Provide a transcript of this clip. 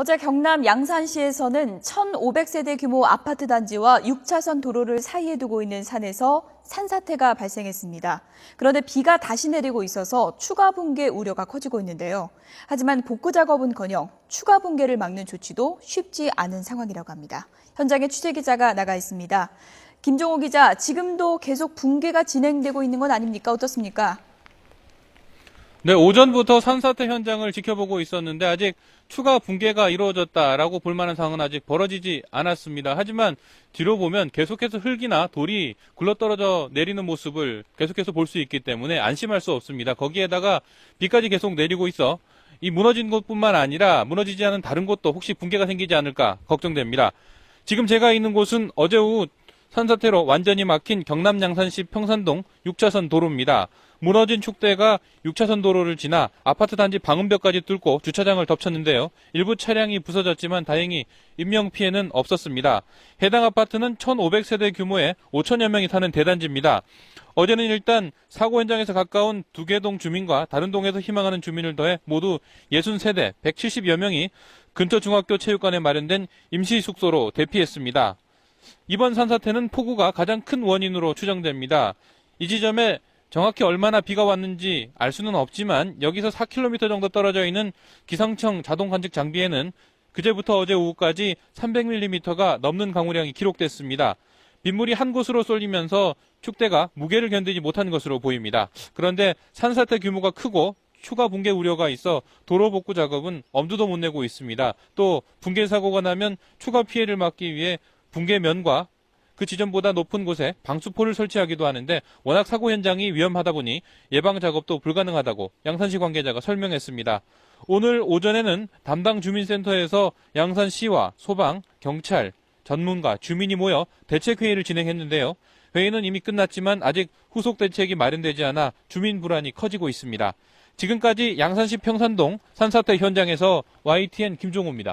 어제 경남 양산시에서는 1,500세대 규모 아파트 단지와 6차선 도로를 사이에 두고 있는 산에서 산사태가 발생했습니다. 그런데 비가 다시 내리고 있어서 추가 붕괴 우려가 커지고 있는데요. 하지만 복구 작업은커녕 추가 붕괴를 막는 조치도 쉽지 않은 상황이라고 합니다. 현장에 취재기자가 나가 있습니다. 김종호 기자, 지금도 계속 붕괴가 진행되고 있는 건 아닙니까? 어떻습니까? 네, 오전부터 산사태 현장을 지켜보고 있었는데 아직 추가 붕괴가 이루어졌다라고 볼 만한 상황은 아직 벌어지지 않았습니다. 하지만 뒤로 보면 계속해서 흙이나 돌이 굴러떨어져 내리는 모습을 계속해서 볼 수 있기 때문에 안심할 수 없습니다. 거기에다가 비까지 계속 내리고 있어 이 무너진 곳뿐만 아니라 무너지지 않은 다른 곳도 혹시 붕괴가 생기지 않을까 걱정됩니다. 지금 제가 있는 곳은 어제 오후 산사태로 완전히 막힌 경남 양산시 평산동 6차선 도로입니다. 무너진 축대가 6차선 도로를 지나 아파트 단지 방음벽까지 뚫고 주차장을 덮쳤는데요. 일부 차량이 부서졌지만 다행히 인명피해는 없었습니다. 해당 아파트는 1,500세대 규모의 5천여 명이 사는 대단지입니다. 어제는 일단 사고 현장에서 가까운 두 개 동 주민과 다른 동에서 희망하는 주민을 더해 모두 60세대 170여 명이 근처 중학교 체육관에 마련된 임시 숙소로 대피했습니다. 이번 산사태는 폭우가 가장 큰 원인으로 추정됩니다. 이 지점에 정확히 얼마나 비가 왔는지 알 수는 없지만 여기서 4km 정도 떨어져 있는 기상청 자동 관측 장비에는 그제부터 어제 오후까지 300mm가 넘는 강우량이 기록됐습니다. 빗물이 한 곳으로 쏠리면서 축대가 무게를 견디지 못한 것으로 보입니다. 그런데 산사태 규모가 크고 추가 붕괴 우려가 있어 도로 복구 작업은 엄두도 못 내고 있습니다. 또 붕괴 사고가 나면 추가 피해를 막기 위해 붕괴면과 그 지점보다 높은 곳에 방수포를 설치하기도 하는데 워낙 사고 현장이 위험하다 보니 예방 작업도 불가능하다고 양산시 관계자가 설명했습니다. 오늘 오전에는 담당 주민센터에서 양산시와 소방, 경찰, 전문가, 주민이 모여 대책회의를 진행했는데요. 회의는 이미 끝났지만 아직 후속 대책이 마련되지 않아 주민 불안이 커지고 있습니다. 지금까지 양산시 평산동 산사태 현장에서 YTN 김종호입니다.